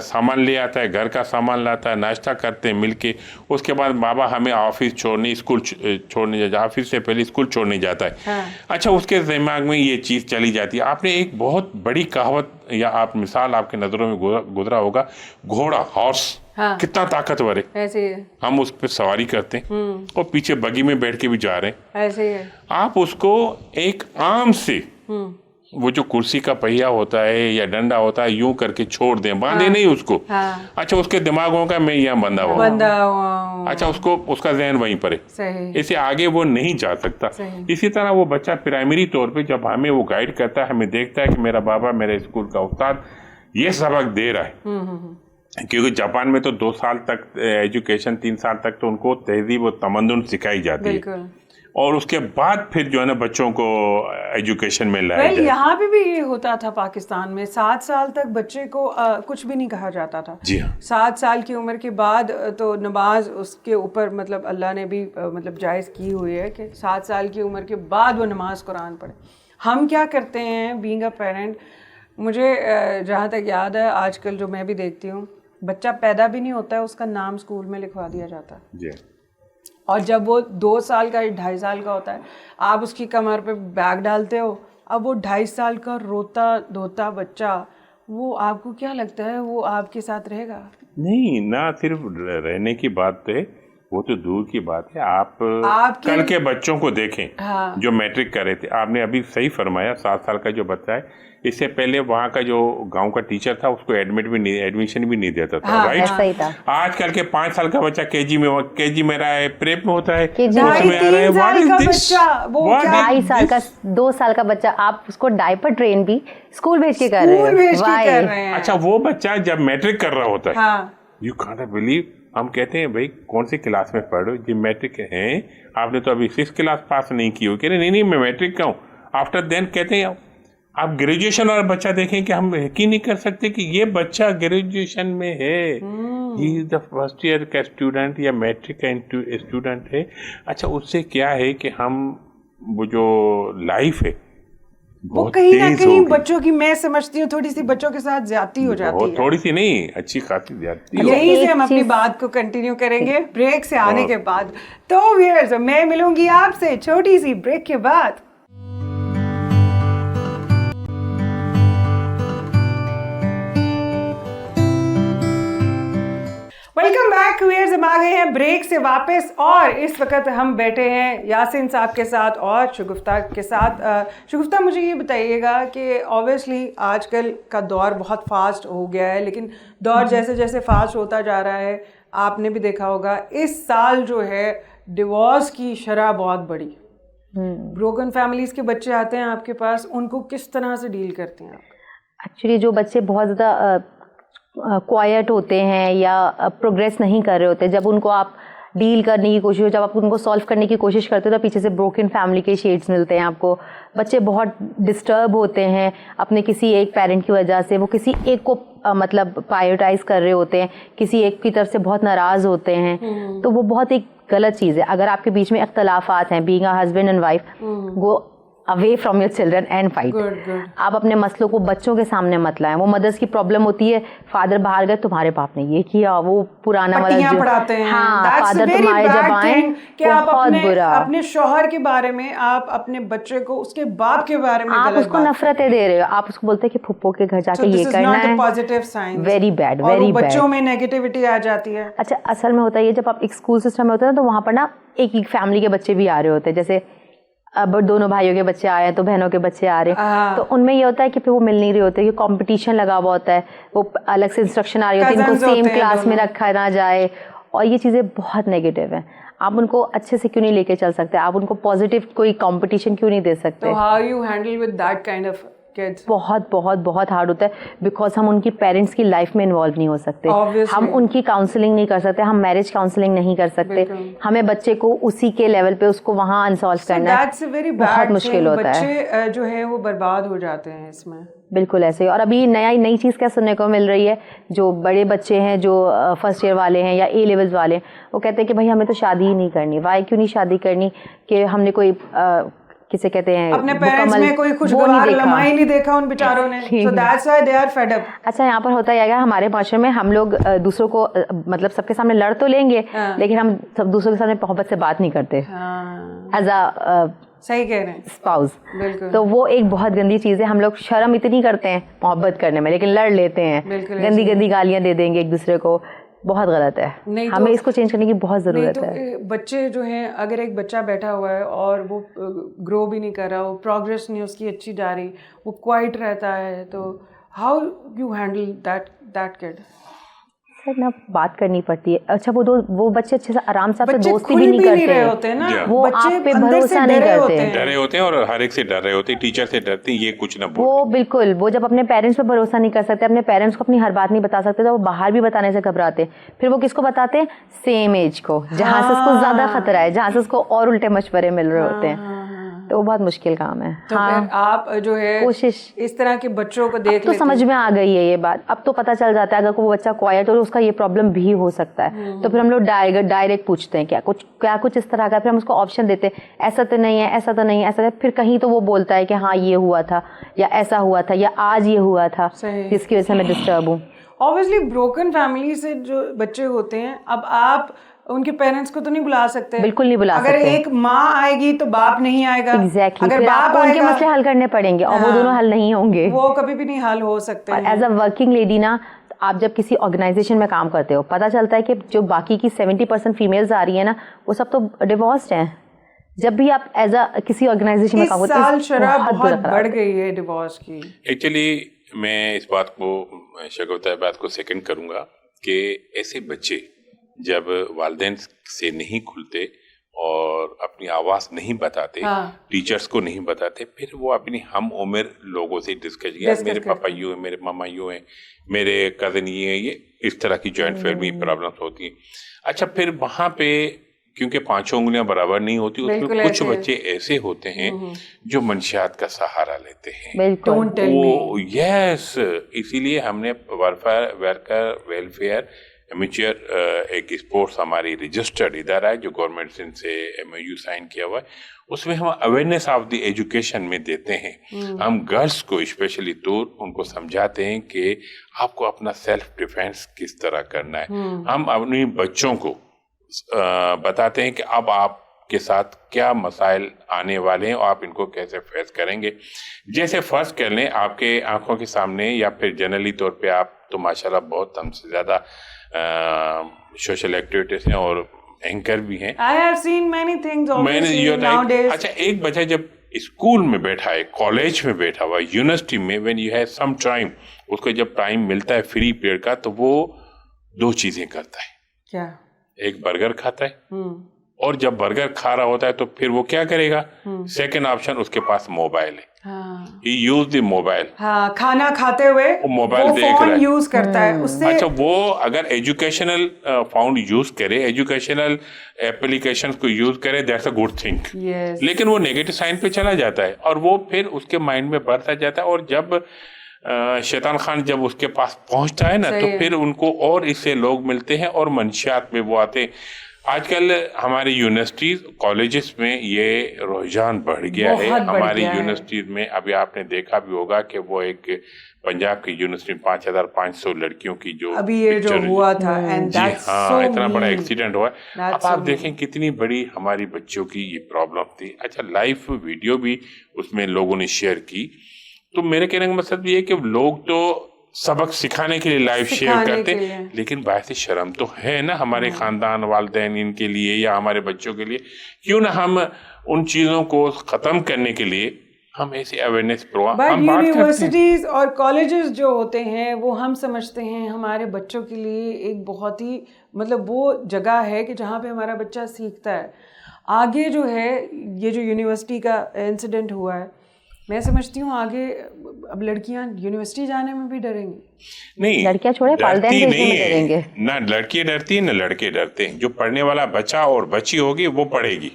सामान ले आता है, घर का सामान लाता है, नाश्ता करते हैं मिलके। उसके बाद बाबा हमें ऑफिस छोड़ने, स्कूल छोड़ने जाता, ऑफिस से पहले स्कूल छोड़ने जाता है। अच्छा, उसके दिमाग में ये चीज़ चली जाती है। आपने एक बहुत बड़ी कहावत या आप मिसाल आपके नज़रों में गुजरा होगा, घोड़ा, हॉर्स, कितना ताकतवर है, ऐसे है। हम उस पर सवारी करते हैं और पीछे बगी में बैठ के भी जा रहे हैं, ऐसे है। आप उसको एक आम से वो जो कुर्सी का पहिया होता है या डंडा होता है यूं करके छोड़ दें, बांधे नहीं उसको। अच्छा, उसके दिमागों का मैं यहाँ बंधा हुआ, अच्छा उसको उसका ज़हन वहीं पर है, इसे आगे वो नहीं जा सकता। इसी तरह वो बच्चा प्राइमरी तौर पे जब हमें वो गाइड करता है, हमें देखता है कि मेरा बाबा मेरे स्कूल का उस्ताद ये सबक दे रहा है, क्योंकि जापान में तो 2 साल तक एजुकेशन, 3 साल तक तो उनको तहजीब और तमद्दुन सिखाई जाती है, और उसके बाद फिर जो है ना बच्चों को एजुकेशन में लाया जाए। यहाँ पे भी ये होता था पाकिस्तान में, 7 साल तक बच्चे को कुछ भी नहीं कहा जाता था। जी हाँ। 7 साल की उम्र के बाद तो नमाज उसके ऊपर मतलब अल्लाह ने भी मतलब जायज़ की हुई है कि 7 साल की उम्र के बाद वो नमाज कुरान पढ़े। हम क्या करते हैं बीइंग अ पेरेंट, मुझे जहाँ तक याद है आजकल जो मैं भी देखती हूँ, बच्चा पैदा भी नहीं होता है उसका नाम स्कूल में लिखवा दिया जाता है जी। और जब वो 2 साल का 2.5 साल का होता है, आप उसकी कमर पे बैग डालते हो, अब वो 2.5 साल का रोता धोता बच्चा, वो आपको क्या लगता है वो आपके साथ रहेगा? नहीं, ना सिर्फ रहने की बात है, वो तो दूर की बात है। आप कल के बच्चों को देखें जो मैट्रिक कर रहे थे, आपने अभी सही फरमाया, 7 साल का जो बच्चा है, इससे पहले वहाँ का जो गांव का टीचर था उसको एडमिशन भी नहीं देता था, राइट? सही था। आजकल के 5 साल का बच्चा केजी में रहा है, प्रेप में होता है, उसमें आ रहा है, व्हाट इज दिस? 2.5 साल का 2 साल का बच्चा, आप उसको डायपर ट्रेन भी स्कूल भेज के कर रहे हैं। अच्छा, वो बच्चा जब मैट्रिक कर रहा होता है, यू कांट बिलीव, हम कहते हैं भाई कौन सी क्लास में पढ़ रहे हो जी, मैट्रिक है, आपने तो अभी 6th क्लास पास नहीं की हो, कह रहे नहीं मैं मैट्रिक का हूँ। आफ्टर देन कहते हैं आप ग्रेजुएशन वाला बच्चा देखें कि हम यकीन नहीं कर सकते कि ये बच्चा ग्रेजुएशन में है, he is the first year का स्टूडेंट या मैट्रिक का स्टूडेंट है। अच्छा, उससे क्या है कि हम वो जो लाइफ है वो कहीं ना कहीं बच्चों की, मैं समझती हूँ थोड़ी सी बच्चों के साथ ज्यादती हो जाती है, थोड़ी सी नहीं, अच्छी खासी ज्यादती। यहीं से हम अपनी बात को कंटिन्यू करेंगे ब्रेक से आने के बाद। तो व्यूअर्स, मैं मिलूंगी आपसे छोटी सी ब्रेक के बाद। वेलकम बैक व्यूअर्स, हम आ गए हैं ब्रेक से वापस और इस वक्त हम बैठे हैं यासिन साहब के साथ और शगुफ्ता के साथ। शगुफ्ता, मुझे ये बताइएगा कि ऑब्वियसली आजकल का दौर बहुत फास्ट हो गया है, लेकिन दौर जैसे जैसे फास्ट होता जा रहा है, आपने भी देखा होगा इस साल जो है डिवोर्स की शरह बहुत बढ़ी। ब्रोकन फैमिलीज के बच्चे आते हैं आपके पास, उनको किस तरह से डील करते हैं आप? एक्चुअली जो बच्चे बहुत ज़्यादा क्वाइट होते हैं या प्रोग्रेस नहीं कर रहे होते, जब उनको आप डील करने की कोशिश, जब आप उनको सॉल्व करने की कोशिश करते हो तो पीछे से ब्रोकन फैमिली के शेड्स मिलते हैं आपको। बच्चे बहुत डिस्टर्ब होते हैं अपने किसी एक पेरेंट की वजह से, वो किसी एक को मतलब प्रायोरिटाइज कर रहे होते हैं, किसी एक की तरफ से बहुत नाराज़ होते हैं, तो वो बहुत एक गलत चीज़ है। अगर आपके बीच में इख्तलाफात हैं, being a husband and wife, वो away from your children and fight. आप अपने मसलों को बच्चों के सामने मत लाएं। वो मदर्स की प्रॉब्लम होती है, फादर बाहर गए, तुम्हारे बाप ने ये किया, वो पुराना वाला जो पढ़ाते हैं। हाँ, फादर तुम्हारे जब आए बहुत बुरा। अपने शौहर के बारे में आप अपने बच्चे को उसके बाप के बारे में आप उसको नफरतें दे रहे हो। आप उसको बोलते हैं कि फुप्पो के घर जाके ये करना है, positive sign, very bad, very bad. बच्चों में नेगेटिविटी आ जाती है। अच्छा, असल में होता है ये, जब आप एक स्कूल सिस्टम में होते हैं तो वहाँ पर ना एक फैमिली के बच्चे भी आ रहे होते हैं। जैसे अब दोनों भाइयों के बच्चे आए हैं तो बहनों के बच्चे आ रहे हैं, तो उनमें ये होता है कि फिर वो मिल नहीं रहे होते, कि कंपटीशन लगा हुआ होता है, वो अलग से इंस्ट्रक्शन आ रही होती है, इनको सेम क्लास में रखा ना जाए, और ये चीज़ें बहुत नेगेटिव हैं। आप उनको अच्छे से क्यों नहीं लेके चल सकते? आप उनको पॉजिटिव कोई कंपटीशन क्यों नहीं दे सकते? तो how you handle with that kind of kids? बहुत बहुत बहुत हार्ड होता है, बिकॉज हम उनकी पेरेंट्स की लाइफ में इन्वॉल्व नहीं हो सकते। Obviously. हम उनकी काउंसलिंग नहीं कर सकते, हम मैरिज काउंसलिंग नहीं कर सकते। हमें बच्चे को उसी के लेवल पे उसको वहाँ अनसॉल्व करना है, बहुत मुश्किल होता है। बच्चे जो है वो बर्बाद हो जाते हैं इसमें। बिल्कुल ऐसे ही। और अभी नई चीज़ क्या सुनने को मिल रही है, जो बड़े बच्चे हैं, जो फर्स्ट ईयर वाले हैं या ए लेवल्स वाले हैं, वो कहते हैं कि भाई हमें तो शादी ही नहीं करनी। वाई क्यों नहीं शादी करनी? कि हमने कोई किसे कहते हैं, अपने पेरेंट्स में कोई खुशगवार लम्हा ही नहीं देखा उन बेचारों ने, so that's why they are fed up। अच्छा, यहाँ पर होता है हमारे माशरे में हम लोग दूसरों को मतलब सबके सामने लड़ तो लेंगे, लेकिन हम सब दूसरों के सामने मोहब्बत से बात नहीं करते एज अ सही कह रहे हैं स्पाउस। तो वो एक बहुत गंदी चीज़ है। हम लोग शर्म इतनी करते हैं मोहब्बत करने में, लेकिन लड़ लेते हैं, गंदी गंदी गालियाँ दे देंगे एक दूसरे को। बहुत गलत है, हमें इसको चेंज करने की बहुत ज़रूरत है। बच्चे जो हैं, अगर एक बच्चा बैठा हुआ है और वो ग्रो भी नहीं कर रहा, वो प्रोग्रेस नहीं उसकी अच्छी जा रही, वो क्वाइट रहता है, तो how you handle that kid? Sir ना बात करनी पड़ती है। अच्छा, वो बच्चे अच्छे से आराम से आपसे दोस्ती भी नहीं करते होते ना, वो आप पे भरोसा नहीं करते, डरे होते हैं, और हर एक से डर रहे होते हैं, टीचर से डरते हैं, ये कुछ ना बोल। वो बिल्कुल, वो जब अपने पेरेंट्स पे भरोसा नहीं कर सकते, अपने पेरेंट्स को अपनी हर बात नहीं बता सकते, तो वो बाहर भी बताने से घबराते। फिर वो किसको बताते हैं? सेम एज को, जहाँ से उसको ज्यादा खतरा है, जहाँ से उसको और उल्टे मशवरे मिल रहे होते हैं। तो वो बहुत मुश्किल काम है। तो फिर आप जो है कोशिश इस तरह के बच्चों को देख तो समझ में आ गई है ये बात, अब तो पता चल जाता है अगर वो बच्चा क्वाइट और उसका ये प्रॉब्लम भी हो सकता है, तो फिर हम लोग डायरेक्ट पूछते हैं क्या कुछ इस तरह का, फिर हम उसको ऑप्शन देते हैं, ऐसा तो नहीं है, ऐसा तो नहीं है, ऐसा है। फिर कहीं तो वो बोलता है कि हाँ ये हुआ था, या ऐसा हुआ था, या आज ये हुआ था, जिसकी वजह से मैं डिस्टर्ब हूँ। ऑब्वियसली ब्रोकन फैमिली से जो बच्चे होते हैं, अब आप उनके पेरेंट्स को तो नहीं बुला सकते, बिल्कुल नहीं बुला सकते। अगर एक माँ आएगी तो बाप नहीं आएगा। एग्जैक्टली, अगर फिर बाप उनके मसले हल करने पड़ेंगे, और वो दोनों हल नहीं होंगे, वो कभी भी नहीं हल हो सकते। एज अ वर्किंग लेडी ना, आप जब किसी ऑर्गेनाइजेशन में काम करते हो, पता चलता है कि जो बाकी की 70% फीमेल्स आ रही है ना, वो सब तो डिवोर्स्ड हैं। जब भी आप एज अ किसी ऑर्गेनाइजेशन में काम करते हो, शराब बहुत बढ़ गई है डिवोर्स की। एक्चुअली मैं इस बात को शगुफ्ता बात को सेकंड करूंगा कि ऐसे बच्चे जब वालिदैन से नहीं खुलते और अपनी आवाज़ नहीं बताते, टीचर्स को नहीं बताते, फिर वो अपनी हम उम्र लोगों से डिस्कस किया, मेरे पापा यूँ हैं, मेरे मामा यूँ हैं, मेरे कज़न ये हैं, ये इस तरह की जॉइंट फैमिली प्रॉब्लम्स होती हैं। अच्छा, फिर वहाँ पे क्योंकि पांचों उंगलियां बराबर नहीं होती, उसमें कुछ बच्चे ऐसे होते हैं जो मंशियात का सहारा लेते हैं। वो यस, इसीलिए हमने वेलफेयर एमेच्योर एक स्पोर्ट्स हमारी रजिस्टर्ड इदारा है जो गवर्नमेंट से MOU साइन किया हुआ है, उसमें हम अवेयरनेस ऑफ द एजुकेशन में देते हैं। हम गर्ल्स को स्पेशली तो उनको समझाते हैं कि आपको अपना सेल्फ डिफेंस किस तरह करना है। हम अपने बच्चों को बताते हैं कि अब आपके साथ क्या मसाइल आने वाले हैं और आप इनको कैसे फेस करेंगे। जैसे फर्स्ट कर लें, आपके आंखों के सामने या फिर जनरली तौर पे आप तो माशाल्लाह बहुत हमसे ज़्यादा सोशल एक्टिविटीज हैं और एंकर भी हैं। I have seen many things nowadays. अच्छा, एक बच्चा जब स्कूल में बैठा है, कॉलेज में बैठा हुआ, यूनिवर्सिटी में, when you have some time, उसको जब टाइम मिलता है फ्री पीरियड का, तो वो दो चीजें करता है। क्या? एक बर्गर खाता है, और जब बर्गर खा रहा होता है तो फिर वो क्या करेगा? सेकंड ऑप्शन उसके पास मोबाइल है। He use the mobile. हाँ, खाना खाते हुए मोबाइल देख रहा है, यूज करता है उससे। अच्छा, वो अगर एजुकेशनल फाउंड यूज करे, एजुकेशनल एप्लीकेशंस को यूज करे, दैट्स अ गुड थिंग। लेकिन वो नेगेटिव साइन पे चला जाता है और वो फिर उसके माइंड में बढ़ता जाता है, और जब शैतान खान जब उसके पास पहुंचता है ना, तो फिर उनको और इससे लोग मिलते हैं और मंशियात में वो आते हैं। आजकल हमारी यूनिवर्सिटीज कॉलेजेस में ये रुझान बढ़ गया है। हमारी यूनिवर्सिटीज में अभी आपने देखा भी होगा कि वो एक पंजाब की यूनिवर्सिटी 5500 लड़कियों की जो अभी ये जो हुआ था, जी हाँ, इतना बड़ा एक्सीडेंट हुआ। अब आप देखें कितनी बड़ी हमारी बच्चों की ये प्रॉब्लम थी। अच्छा, लाइव वीडियो भी उसमें लोगों ने शेयर की। तो मेरे कहने का मतलब ये है कि लोग तो सबक सिखाने के लिए लाइव शेयर करते हैं, लेकिन बायसे शर्म तो है ना हमारे खानदान वालिदैन इनके लिए या हमारे बच्चों के लिए। क्यों ना हम उन चीज़ों को ख़त्म करने के लिए हम ऐसे अवेयरनेस प्रोग्राम। यूनिवर्सिटीज और कॉलेजेस जो होते हैं वो हम समझते हैं हमारे बच्चों के लिए एक बहुत ही मतलब वो जगह है कि जहाँ पे हमारा बच्चा सीखता है। आगे जो है ये जो यूनिवर्सिटी का इंसिडेंट हुआ है, मैं समझती हूँ आगे अब लड़कियां यूनिवर्सिटी जाने में भी डरेंगी। नहीं, लड़कियां छोड़े पालदेन भेजने में डरेंगे। ना लड़कियां डरती है ना लड़के डरते हैं। जो पढ़ने वाला बच्चा और बच्ची होगी वो पढ़ेगी।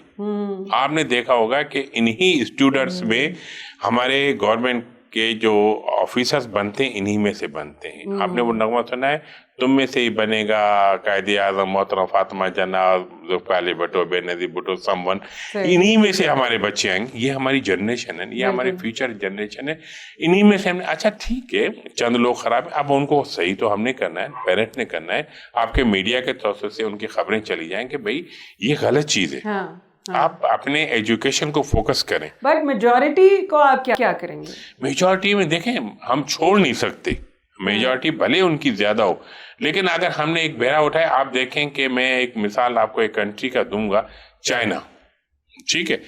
आपने देखा होगा कि इन्हीं स्टूडेंट्स में हमारे गवर्नमेंट के जो ऑफिसर्स बनते हैं इन्हीं में से बनते हैं। आपने वो नगमा सुना है, तुम में से ही बनेगा कायदे आज़म मोहतरम फातिमा जना, जुल्फ़िकार भुट्टो, बेनज़ीर भुट्टो, समवन। इन्हीं में से हमारे बच्चे आएंगे। ये हमारी जनरेशन है, ये हमारी फ्यूचर जनरेशन है। इन्हीं में से हमने अच्छा ठीक है चंद लोग खराब है, अब उनको सही तो हमने करना है, पेरेंट्स ने करना है। आपके मीडिया के तौर से उनकी खबरें चली जाएं कि भाई ये गलत चीज़ है। हाँ। आप अपने एजुकेशन को फोकस करें। बट मेजॉरिटी को आप क्या करेंगे? मेजॉरिटी में देखें हम छोड़ नहीं सकते, मेजॉरिटी भले उनकी ज्यादा हो, लेकिन अगर हमने एक बेड़ा उठाया, आप देखें कि मैं एक मिसाल आपको एक कंट्री का दूंगा, चाइना। ठीक है,